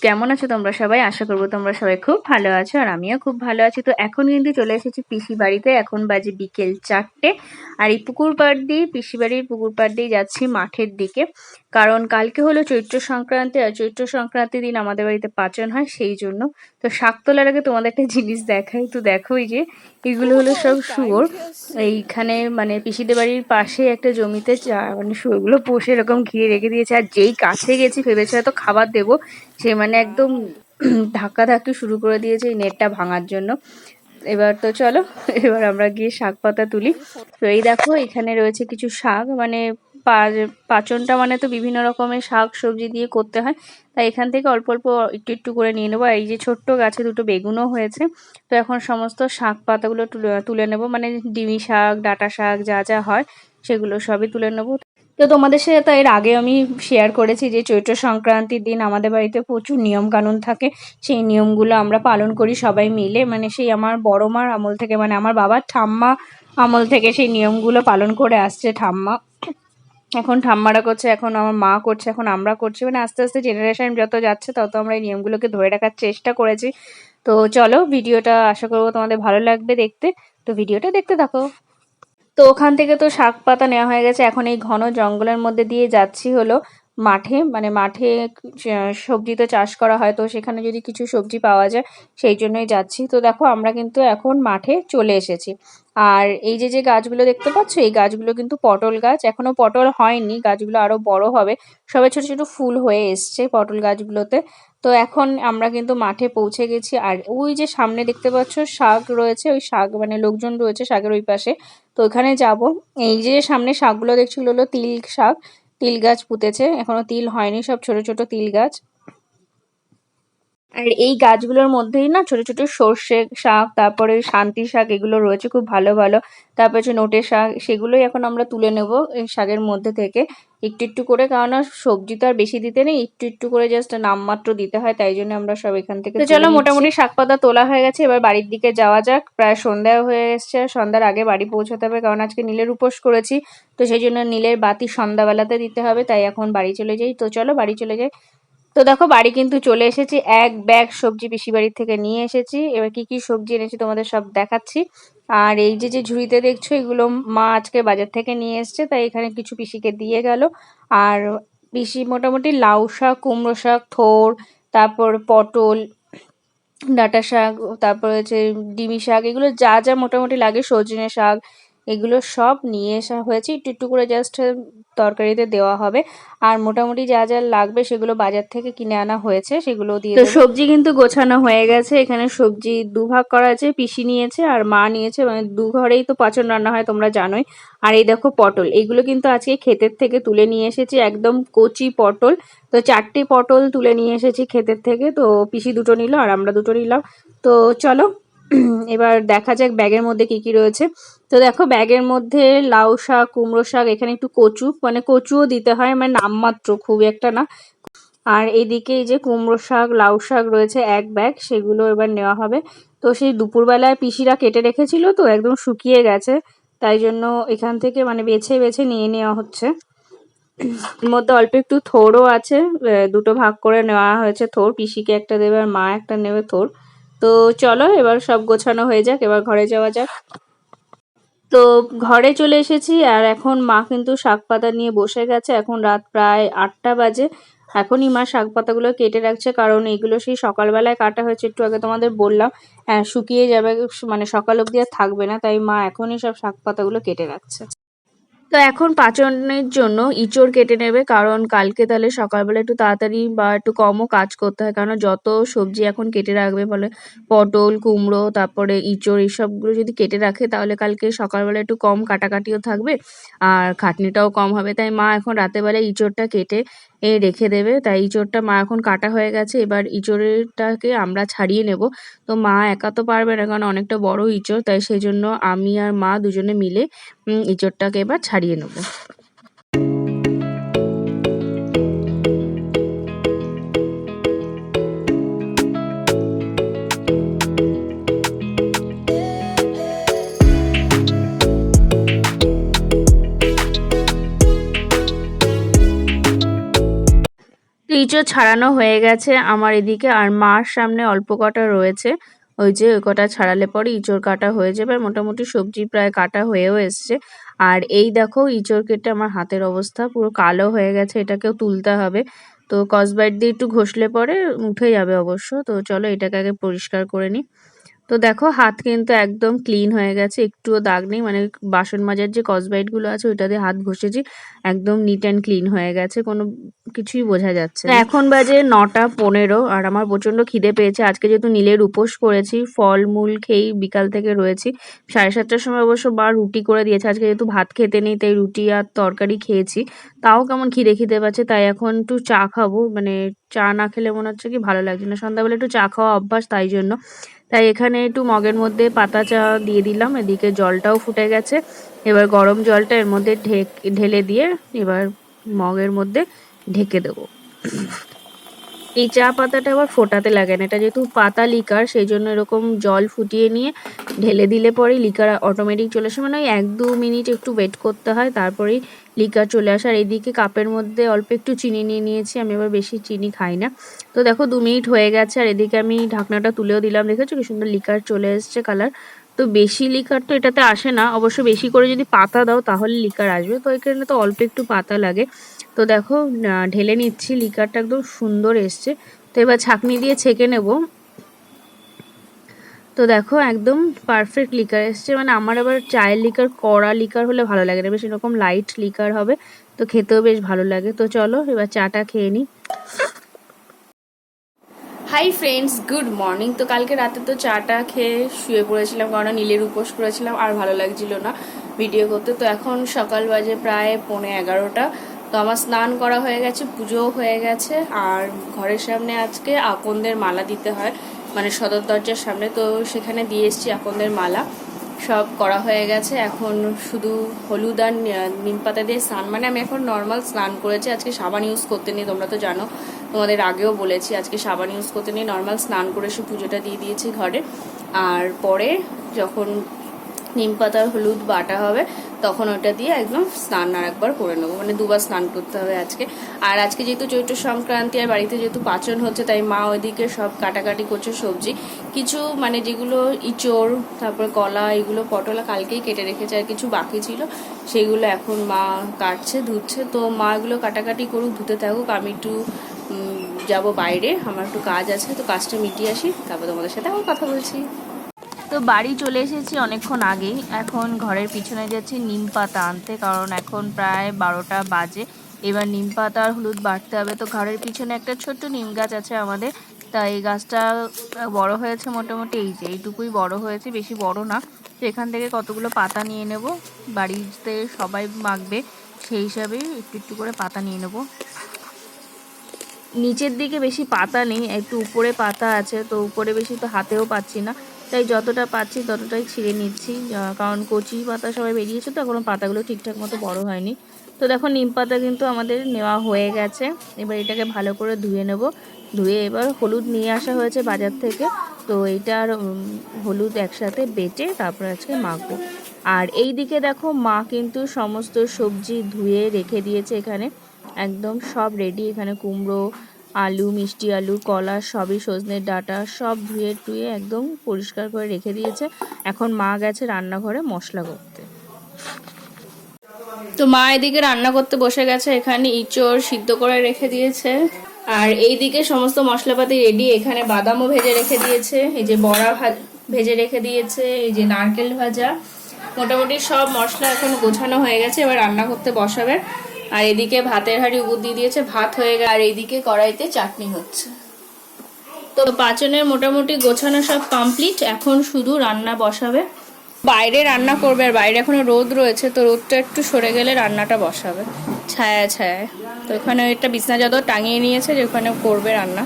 কেমন আছো তোমরা সবাই? আশা করবো তোমরা সবাই খুব ভালো আছো আর আমিও খুব ভালো আছি। তো এখন কিন্তু চলে এসেছি পিসি বাড়িতে। এখন বাজে বিকেল 4টে। আর এই পুকুর পাড় দিয়ে, পিসি বাড়ির পুকুর পাড় দিয়ে যাচ্ছি মাঠের দিকে। কারণ কালকে হলো চৈত্র সংক্রান্তি, আর চৈত্র সংক্রান্তির দিন আমাদের বাড়িতে পাচন হয়, সেই জন্য। তো শাক তোলার আগে তোমাদের একটা জিনিস দেখাই। তো দেখো, এই যে এগুলো হলো সব শুয়োর। এইখানে মানে পিসিদের বাড়ির পাশে একটা জমিতে মানে শুয়োরগুলো পোষে এরকম ঘিরে রেখে দিয়েছে। আর যেই কাছে গেছি ভেবেছে হয়তো খাবার দেবো, সে মানে একদম ধাক্কাধাক্কি শুরু করে দিয়েছে এই নেটটা ভাঙার জন্য। এবার তো চলো, এবার আমরা গিয়ে শাক পাতা তুলি। তো এই দেখো, এখানে রয়েছে কিছু শাক, মানে পাচনটা মানে তো বিভিন্ন রকমের শাক সবজি দিয়ে করতে হয়, তাই এখান থেকে অল্প অল্প একটু একটু করে নিয়ে নেবো। এই যে ছোট্ট গাছে দুটো বেগুনও হয়েছে। তো এখন সমস্ত শাক পাতাগুলো তুলে নেবো, মানে ডিমি শাক, ডাঁটা শাক, যা যা হয় সেগুলো সবই তুলে নেবো। তো তোমাদের সাথে তো এর আগে আমি শেয়ার করেছি যে চৈত্র সংক্রান্তির দিন আমাদের বাড়িতে প্রচুর নিয়ম কানুন থাকে। সেই নিয়মগুলো আমরা পালন করি সবাই মিলে, মানে সেই আমার বড় মার আমল থেকে, মানে আমার বাবার ঠাম্মা আমল থেকে সেই নিয়মগুলো পালন করে আসছে ঠাম্মা। এখন ঠাম্মারা করছে, এখন আমার মা করছে, এখন আমরা করছি, মানে আস্তে আস্তে জেনারেশন যত যাচ্ছে তত আমরা এই নিয়মগুলোকে ধরে রাখার চেষ্টা করেছি। তো চলো, ভিডিওটা আশা করবো তোমাদের ভালো লাগবে দেখতে। তো ভিডিওটা দেখতে থাকো। তো ওখান থেকে তো শাক পাতা নেওয়া হয়ে গেছে। এখন এই ঘন জঙ্গলের মধ্যে দিয়ে যাচ্ছি হলো মাঠে, মানে মাঠে সবজি তো চাষ করা হয়, তো সেখানে যদি কিছু সবজি পাওয়া যায় সেই জন্যই যাচ্ছি। তো দেখো, আমরা কিন্তু এখন মাঠে চলে এসেছি। আর এই যে যে গাছগুলো দেখতে পাচ্ছ, এই গাছগুলো কিন্তু পটল গাছ। এখনো পটল হয়নি, গাছগুলো আরো বড় হবে। সবে ছোট ছোট ফুল হয়ে এসছে পটল গাছগুলোতে। তো এখন আমরা কিন্তু মাঠে পৌঁছে গেছি। আর ওই যে সামনে দেখতে পাচ্ছ শাক রয়েছে, ওই শাক মানে লোকজন রয়েছে শাকের ওই পাশে। তো ওখানে যাব। এই যে সামনে শাকগুলো দেখছিল হলো তিল শাক। তিল গাছ পুঁতেছে, এখনো তিল হয়নি, সব ছোট ছোট তিল গাছ। আর এই গাছগুলোর মধ্যেই না ছোট ছোট সর্ষে শাক, তারপরে শান্তি শাক, এগুলো রয়েছে খুব ভালো ভালো। তারপর হচ্ছে নোটে শাক, সেগুলোই এখন আমরা তুলে নেব এই শাকের মধ্যে থেকে একটু একটু করে। কারণ সবজি তো আর বেশি দিতে নেই, একটু একটু করে জাস্ট নামমাত্র দিতে হয়, তাই জন্য আমরা সব এখান থেকে। তো চলো, মোটামুটি শাক পাতা তোলা হয়ে গেছে, এবার বাড়ির দিকে যাওয়া যাক। প্রায় সন্ধ্যা হয়ে এসছে, সন্ধ্যার আগে বাড়ি পৌঁছাতে হবে, কারণ আজকে নীলের উপোস করেছি। তো সেই জন্য নীলের বাতি সন্ধ্যাবেলাতে দিতে হবে, তাই এখন বাড়ি চলে যাই। তো চলো বাড়ি চলে যাই। তো দেখো, বাড়ি কিন্তু চলে এসেছি। এক ব্যাগ সবজি পিসি বাড়ির থেকে নিয়ে এসেছি। এবার কি কি সবজি এনেছি তোমাদের সব দেখাচ্ছি। আর এই যে যে ঝুড়িতে দেখছো, এগুলো মা আজকে বাজার থেকে নিয়ে এসছে, তাই এখানে কিছু পিসিকে দিয়ে গেল। আর পিসি মোটামুটি লাউ শাক, কুমড়ো শাক, থোর, তারপর পটল, ডাঁটা শাক, তারপর হচ্ছে ডিমি শাক, এগুলো যা যা মোটামুটি লাগে, সজনে শাক, এগুলো সব নিয়ে আসা হয়েছে। একটু একটু করে জাস্ট তরকারিতে দেওয়া হবে। আর মোটামুটি যা যা লাগবে সেগুলো বাজার থেকে কিনে আনা হয়েছে, সেগুলো দিয়ে দেবো। সবজি কিন্তু গোছানো হয়ে গেছে। এখানে সবজি দুভাগ করা আছে, পিসি নিয়েছে আর মা নিয়েছে, মানে দু ঘরেই তো পাচন রান্না হয় তোমরা জানোই। আর এই দেখো পটল, এগুলো কিন্তু আজকে ক্ষেতের থেকে তুলে নিয়ে এসেছি, একদম কচি পটল। তো 4টে পটল তুলে নিয়ে এসেছি ক্ষেতের থেকে। তো পিসি দুটো নিল আর আমরা দুটো নিলাম। তো চলো, এবার দেখা যাক ব্যাগের মধ্যে কি কি রয়েছে। তো দেখো, ব্যাগের মধ্যে লাউ শাক, কুমড়ো শাক, এখানে একটু কচু, মানে কচুও দিতে হয়, মানে নামমাত্র, খুব একটা না। আর এইদিকে এই যে কুমড়ো শাক, লাউ শাক রয়েছে এক ব্যাগ, সেগুলো এবার নেওয়া হবে। তো সেই দুপুরবেলায় পিসিরা কেটে রেখেছিল, তো একদম শুকিয়ে গেছে, তাই জন্য এখান থেকে মানে বেছে বেছে নিয়ে নেওয়া হচ্ছে। এর মধ্যে অল্প একটু থোরও আছে, দুটো ভাগ করে নেওয়া হয়েছে থোর, পিসিকে একটা দেবে আর মা একটা নেবে থোর। তো চলো, এবার সব গোছানো হয়ে যাক, এবার ঘরে যাওয়া যাক। তো ঘরে চলে এসেছি, আর এখন মা কিন্তু শাক পাতা নিয়ে বসে গেছে। এখন রাত প্রায় 8টা বাজে। এখনই মা শাক পাতাগুলো কেটে রাখছে, কারণ এইগুলো সেই সকালবেলায় কাটা হয়েছে, একটু আগে তোমাদের বললাম। শুকিয়ে যাবে, মানে সকাল অবধি আর থাকবে না, তাই মা এখনই সব শাক পাতাগুলো কেটে রাখছে। তো এখন পাচনের জন্য ইঁচড় কেটে নেবে, কারণ কালকে তাহলে সকালবেলা একটু তাড়াতাড়ি বা একটু কমও কাজ করতে হয়, কারণ যত সবজি এখন কেটে রাখবে, বলে পটল, কুমড়ো, তারপরে ইঁচড়, এইসবগুলো যদি কেটে রাখে তাহলে কালকে সকালবেলা একটু কম কাটাকাটিও থাকবে আর খাটনিটাও কম হবে। তাই মা এখন রাতের বেলায় ইঁচড়টা কেটে রেখে দেবে। তাই ইঁচড়টা মা এখন কাটা হয়ে গেছে, এবার ইঁচড়টাকে আমরা ছাড়িয়ে নেব। তো মা একা তো পারবে না, কারণ অনেকটা বড় ইঁচড়, তাই সেই জন্য আমি আর মা দুজনে মিলে ইঁচড়টাকে এবার ছাড়িয়ে নেব। ইঁচড় ছাড়ানো হয়ে গেছে আমার এদিকে, আর মার সামনে অল্প কটা রয়েছে। ওই যে ওই কটা ছাড়ালে পরে ইঁচড় কাটা হয়ে যাবে। আর মোটামুটি সবজি প্রায় কাটা হয়েও এসছে। আর এই দেখো ইঁচড় কেটে আমার হাতের অবস্থা পুরো কালো হয়ে গেছে, এটাকেও তুলতে হবে। তো স্কচব্রাইট দিয়ে একটু ঘষলে পরে উঠে যাবে অবশ্য। তো চলো এটাকে আগে পরিষ্কার করে নিই। তো দেখো হাত কিন্তু একদম ক্লিন হয়ে গেছে, একটুও দাগ নেই। মানে বাসন মাজার যে স্কচব্রাইট গুলো আছে ওইটা দিয়ে হাত ঘষেছি, একদম নিট অ্যান্ড ক্লিন হয়ে গেছে, কোনো কিছুই বোঝা যাচ্ছে না। এখন বাজে 9টা 15 আর আমার প্রচন্ড খিদে পেয়েছে। আজকে যেহেতু নীলের উপোস করেছি, ফল মূল খেয়েই বিকাল থেকে রয়েছি। 7:30টার সময় অবশ্য মা রুটি করে দিয়েছে, আজকে যেহেতু ভাত খেতে নেই তাই রুটি আর তরকারি খেয়েছি। তাও কেমন খিদে খিদে পাচ্ছে, তাই এখন একটু চা খাবো। মানে চা না খেলে মনে হচ্ছে কি ভালো লাগছে না, সন্ধ্যাবেলা একটু চা খাওয়া অভ্যাস, তাই জন্য। তাই এখানে একটু মগের মধ্যে পাতা চা দিয়ে দিলাম, এদিকে জলটাও ফুটে গেছে। এবার গরম জলটা এর মধ্যে ঢেলে দিয়ে এবার মগের মধ্যে ঢেকে দেবো। এই চা পাতাটা আবার ফোটাতে লাগে না, এটা যেহেতু পাতা লিকার সেই জন্য এরকম জল ফুটিয়ে নিয়ে ঢেলে দিলে পরেই লিকার অটোমেটিক চলে আসে। মানে ওই 1-2 মিনিট একটু ওয়েট করতে হয়, তারপরেই লিকার চলে আসে। আর এইদিকে কাপের মধ্যে অল্প একটু চিনি নিয়ে নিয়েছি, আমি আবার বেশি চিনি খাই না। তো দেখো 2 মিনিট হয়ে গেছে, আর এদিকে আমি ঢাকনাটা তুলেও দিলাম, দেখেছো কি সুন্দর লিকার চলে এসছে কালার। তো বেশি লিকার তো এটাতে আসে না, অবশ্য বেশি করে যদি পাতা দাও তাহলে লিকার আসবে, তো এখানে তো অল্প একটু পাতা লাগে। তো দেখো ঢেলে নিচ্ছি, লিকারটা একদম সুন্দর এসছে। তো এবার ছাঁকনি দিয়ে ছেঁকে নেব। তো দেখো একদম পারফেক্ট লিকার এসছে। মানে আমার আবার চায়ের লিকার কড়া লিকার হলে ভালো লাগে না, বেশ এরকম লাইট লিকার হবে, তো খেতেও বেশ ভালো লাগে। তো চলো এবার চাটা খেয়ে নিই। Hi friends, good morning. তো কালকে রাতে তো চাটা খেয়ে শুয়ে পড়েছিলাম, কারণ নীলের উপোস করেছিলাম আর ভালো লাগছিল না ভিডিও করতে। তো এখন সকাল বাজে প্রায় 11:15। তো আমার স্নান করা হয়ে গেছে, পুজোও হয়ে গেছে, আর ঘরের সামনে আজকে আকন্দের মালা দিতে হয়, মানে সদর দরজার সামনে। তো সেখানে দিয়ে এসেছি আকন্দের মালা, সব করা হয়ে গেছে। এখন শুধু হলুদ আর নিম পাতা দিয়ে স্নান, মানে আমি এখন নর্মাল স্নান করেছি, আজকে সাবান ইউজ করতে নেই, তোমরা তো জানো, তোমাদের আগেও বলেছি আজকে সাবান ইউজ করতে নেই, নর্মাল স্নান করে এসে পুজোটা দিয়ে দিয়েছি ঘরে। আর পরে যখন নিম পাতার হলুদ বাটা হবে তখন ওটা দিয়ে একদম স্নান আর একবার করে নেবো, মানে 2বার স্নান করতে হবে আজকে। আর আজকে যেহেতু চৈত্র সংক্রান্তি আর বাড়িতে যেহেতু পাচন হচ্ছে, তাই মা ওইদিকে সব কাটাকাটি করছে সবজি কিছু, মানে যেগুলো ইঁচড় তারপরে কলা এগুলো পটলা কালকেই কেটে রেখেছে, আর কিছু বাকি ছিল সেগুলো এখন মা কাটছে ধুচ্ছে। তো মা এগুলো কাটাকাটি করুক, ধুতে থাকুক, আমি একটু যাব বাইরে, আমার একটু কাজ আছে, তো কাজটা মিটিয়ে আসি, তারপর তোমাদের সাথে আবার কথা বলছি। তো বাড়ি চলে এসেছি অনেকক্ষণ আগেই, এখন ঘরের পিছনে যাচ্ছি নিম পাতা আনতে, কারণ এখন প্রায় 12টা বাজে। এবার নিম পাতা আর হলুদ বাটতে হবে। তো ঘরের পিছনে একটা ছোট্ট নিম গাছ আছে আমাদের, তাই এই গাছটা বড় হয়েছে মোটামুটি, এই যে এইটুকুই বড় হয়েছে, বেশি বড় না। তো এখান থেকে কতগুলো পাতা নিয়ে নেব, বাড়িতে সবাই মাখবে সেই হিসাবে একটু একটু করে পাতা নিয়ে নেব। নিচের দিকে বেশি পাতা নেই, একটু উপরে পাতা আছে, তো উপরে বেশি তো হাতেও পাচ্ছি না, তাই যতটা পাচ্ছি ততটাই ছিঁড়ে নিচ্ছি, কারণ কচি পাতা সবাই বেরিয়েছে, তো এখনো পাতাগুলো ঠিকঠাক মতো বড় হয়নি। তো দেখো নিম পাতা কিন্তু আমাদের নেওয়া হয়ে গেছে, এবার এটাকে ভালো করে ধুয়ে নেব। ধুয়ে এবার হলুদ নিয়ে আসা হয়েছে বাজার থেকে, তো এইটা আর হলুদ একসাথে বেটে তারপরে আজকে মাখবো। আর এই দিকে দেখো মা কিন্তু সমস্ত সবজি ধুয়ে রেখে দিয়েছে এখানে, একদম সব রেডি। এখানে কুমড়ো, আলু, মিষ্টি আলু, কলা সবই, সজনের ডাঁটা সব ধুয়ে টুয়ে একদম পরিষ্কার করে রেখে দিয়েছে। এখন মা গেছে রান্নাঘরে মশলা করতে। তো মা এদিকে রান্না করতে বসে গেছে, এখানে ইঁচড় সিদ্ধ করে রেখে দিয়েছে, আর এইদিকে সমস্ত মশলাপাতি রেডি। এখানে বাদামও ভেজে রেখে দিয়েছে, এই যে বড়া ভেজে রেখে দিয়েছে, এই যে নারকেল ভাজা, মোটামুটি সব মশলা এখন গোছানো হয়ে গেছে, এবার রান্না করতে বসাবে। আর এদিকে ভাতের হাঁড়ি উপর দিয়ে দিয়েছে, ভাত হয়ে গেছে, আর এইদিকে কড়াইতে চাটনি হচ্ছে। তো পাচনের মোটামুটি গোছানো সব কমপ্লিট, এখন শুধু রান্না বসাবে। বাইরে রান্না করবে, আর বাইরে এখনো রোদ রয়েছে, তো রোদটা একটু সরে গেলে রান্নাটা বসাবে ছায়া ছায়ায়। তো এখানে একটা বিছনা চাদর টাঙিয়ে নিয়েছে, যে ওখানে করবে রান্না।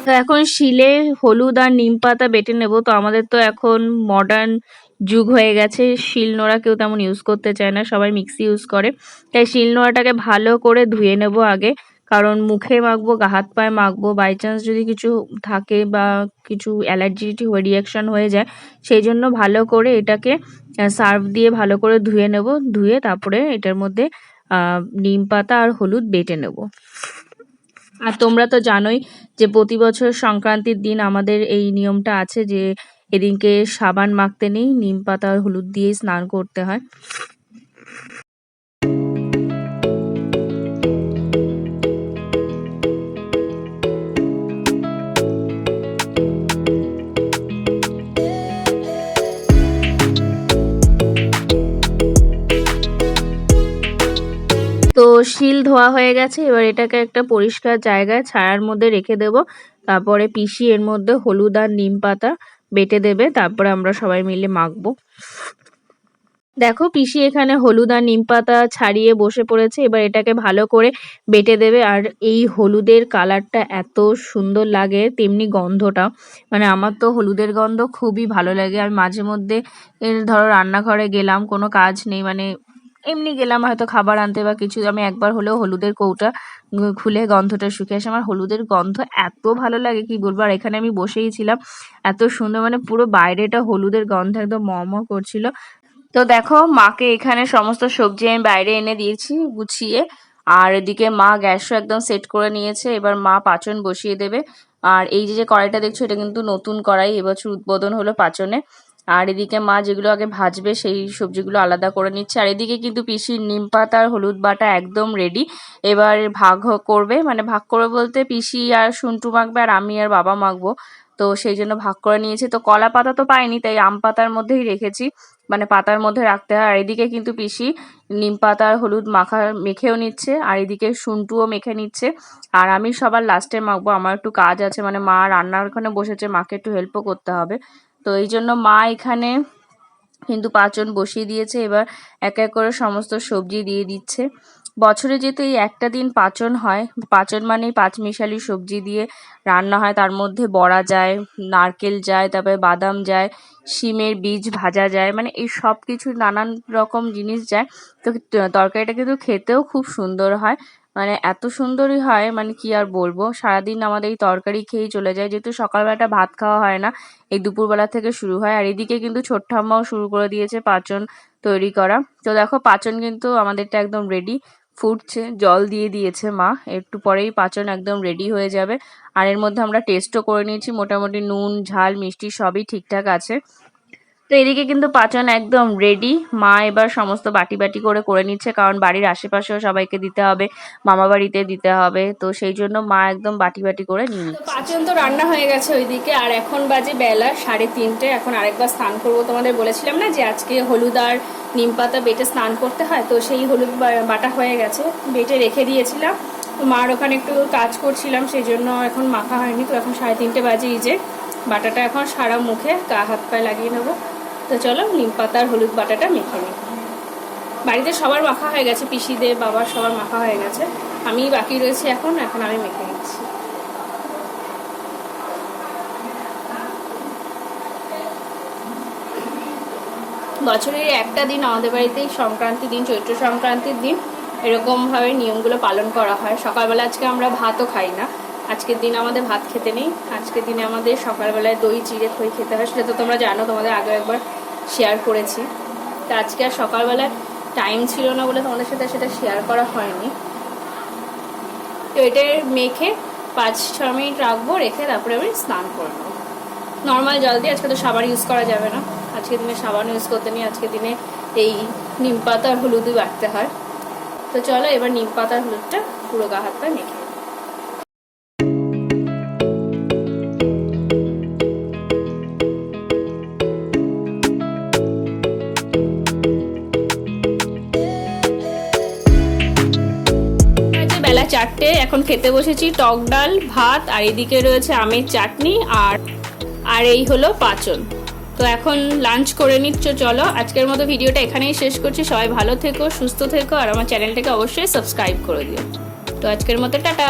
তো এখন শিলে হলুদ আর নিম পাতা বেটে নেব। তো আমাদের তো এখন মডার্ন যুগ হয়ে গেছে, শিলনোড়া কেউ তেমন ইউজ করতে চায় না, সবাই মিক্সি ইউজ করে। তাই শিলনোড়াটাকে ভালো করে ধুয়ে নেব আগে, কারণ মুখে মাখবো, হাত পায়ে মাখবো, বাই চান্স যদি কিছু থাকে বা কিছু অ্যালার্জি রিয়াকশন হয়ে যায়, সেই জন্য ভালো করে এটাকে সার্ফ দিয়ে ভালো করে ধুয়ে নেব। ধুয়ে তারপরে এটার মধ্যে নিম পাতা আর হলুদ বেটে নেব। আর তোমরা তো জানোই যে প্রতি বছর সংক্রান্তির দিন আমাদের এই নিয়মটা আছে যে এদিনকে সাবান মাখতে নেই, নিম পাতা আর হলুদ দিয়েই স্নান করতে হয়। তো শিল ধোয়া হয়ে গেছে, এবার এটাকে একটা পরিষ্কার জায়গায় ছায়ার মধ্যে রেখে দেব। তারপরে পিসি এর মধ্যে হলুদ আর নিম পাতা বেটে দেবে, তারপরে আমরা সবাই মিলে মাখবো। দেখো পিসি এখানে হলুদ আর নিম পাতা ছাড়িয়ে বসে পড়েছে, এবার এটাকে ভালো করে বেটে দেবে। আর এই হলুদের কালারটা এত সুন্দর লাগে, তেমনি গন্ধটা, মানে আমার তো হলুদের গন্ধ খুবই ভালো লাগে। আর মাঝে মধ্যে ধরো রান্নাঘরে গেলাম, কোনো কাজ নেই, মানে এমনি গেলাম হয়তো খাবার আনতে বা কিছু, আমি একবার হলেও হলুদের কৌটা খুলে গন্ধটা শুকে আসে। আমার হলুদের গন্ধ এত ভালো লাগে কি বলবো। আর এখানে আমি বসেই ছিলাম, এত সুন্দর, মানে পুরো বাইরেটা হলুদের গন্ধ একদম ম ম করছিল। তো দেখো মাকে এখানে সমস্ত সবজি আমি বাইরে এনে দিয়েছি গুছিয়ে, আর এদিকে মা গ্যাসও একদম সেট করে নিয়েছে। এবার মা পাচন বসিয়ে দেবে। আর এই যে যে কড়াইটা দেখছো এটা কিন্তু নতুন কড়াই, এবছর উদ্বোধন হলো পাচনে। আর এদিকে মা যেগুলো আগে ভাজবে সেই সবজিগুলো আলাদা করে নিচ্ছে। আর এদিকে কিন্তু পিসির নিম পাতা আর হলুদ বাটা একদম রেডি। এবার করবে, মানে ভাগ করবে বলতে পিসি আর সন্টু মাখবে আর আমি আর বাবা মাখবো। তো সেই জন্য ভাগ করে নিয়েছি। তো কলা পাতা তো পাইনি, তাই আম পাতার মধ্যেই রেখেছি, মানে পাতার মধ্যে রাখতে হয়। আর এদিকে কিন্তু পিসি নিম পাতা আর হলুদ মেখেও নিচ্ছে, আর এদিকে শুন্টুও মেখে নিচ্ছে। আর আমি সবার লাস্টে মাখবো, আমার একটু কাজ আছে, মানে মা রান্নার ওখানে বসেছে, মাকে একটু হেল্পও করতে হবে। তো এই জন্য মা এখানে কিন্তু পাচন বসিয়ে দিয়েছে। এবার এক এক করে সমস্ত সবজি দিয়ে দিচ্ছে। বছরে যেহেতু এই একটা দিন পাচন হয়, পাচন মানেই পাঁচমিশালি সবজি দিয়ে রান্না হয়, তার মধ্যে বড়া যায়, নারকেল যায়, তারপরে বাদাম যায়, শিমের বীজ ভাজা যায়, মানে এই সব কিছু নানান রকম জিনিস যায়। তো তরকারিটা কিন্তু খেতেও খুব সুন্দর হয়, মানে এত সুন্দরই হয়, মানে কি আর বলবো। সারাদিন আমাদের এই তরকারি খেয়েই চলে যায়, যেহেতু সকালবেলাটা ভাত খাওয়া হয় না, এই দুপুরবেলা থেকে শুরু হয়। আর এদিকে কিন্তু ছোট্ট আম্মাও শুরু করে দিয়েছে পাচন তৈরি করা। তো দেখো পাচন কিন্তু আমাদেরটা একদম রেডি, ফুটছে, জল দিয়ে দিয়েছে মা, একটু পরেই পাচন একদম রেডি হয়ে যাবে। আর এর মধ্যে আমরা টেস্টও করে নিয়েছি, মোটামুটি নুন ঝাল মিষ্টি সবই ঠিকঠাক আছে। তো এদিকে কিন্তু পাচন একদম রেডি। মা এবার সমস্ত বাটি বাটি করে নিচ্ছে, কারণ বাড়ির আশেপাশেও সবাইকে দিতে হবে, মামা বাড়িতে দিতে হবে, তো সেই জন্য মা একদম বাটি বাটি করে নিয়ে নিচ্ছে। পাচন তো রান্না হয়ে গেছে ওইদিকে, আর এখন বাজে বেলা 3:30। এখন আরেকবার স্নান করব। তোমাদের বলেছিলাম না যে আজকে হলুদ আর নিম পাতা বেটে স্নান করতে হয়, তো সেই হলুদ বাটা হয়ে গেছে, বেটে রেখে দিয়েছিলাম। তো মার ওখানে একটু কাজ করছিলাম, সেই জন্য এখন মাখা হয়নি। তো এখন 3:30 বাজে, এই যে বাটাটা এখন সারা মুখে গা হাত পায়ে লাগিয়ে নেবো। তো চলো নিম পাতা আর হলুদ বাটাটা মেখে নিই। বাড়িতে সবার মাখা হয়ে গেছে, পিসিদের বাবার সবার মাখা হয়ে গেছে, আমি বাকি রয়েছি এখন আমি মেখে নিচ্ছি। বছরের একটা দিন আমাদের বাড়িতেই সংক্রান্তির দিন, চৈত্র সংক্রান্তির দিন এরকমভাবে নিয়মগুলো পালন করা হয়। সকালবেলা আজকে আমরা ভাতও খাই না, আজকের দিন আমাদের ভাত খেতে নেই। আজকের দিনে আমাদের সকালবেলায় দই চিড়ে খই খেতে হয়, সেটা তো তোমরা জানো, তোমাদের আগে একবার শেয়ার করেছি। তো আজকে আর সকালবেলায় টাইম ছিল না বলে তোমাদের সাথে সেটা শেয়ার করা হয়নি। তো এটা মেখে 5-6 মিনিট রাখবো, রেখে তারপরে আমি স্নান করবো নর্মাল জল দিয়ে। আজকে তো সাবান ইউজ করা যাবে না, আজকের দিনে সাবান ইউজ করতে নেই, আজকের দিনে এই নিম পাতা আর হলুদই বাটতে হয়। তো চলো এবার নিম পাতা আর হলুদটা পুরো গা হাত পায়ে মেখে। বেলা 4টে, এখন খেতে বসেছি টক ডাল ভাত, আর এদিকে রয়েছে আমের চাটনি, আর এই হলো পাচন। তো এখন লাঞ্চ করে নিচ্ছ। চলো আজকের মতো ভিডিওটা এখানেই শেষ করছি। সবাই ভালো থেকো, সুস্থ থেকো, আর আমার চ্যানেলটাকে অবশ্যই সাবস্ক্রাইব করে দিও। তো আজকের মতো টাটা।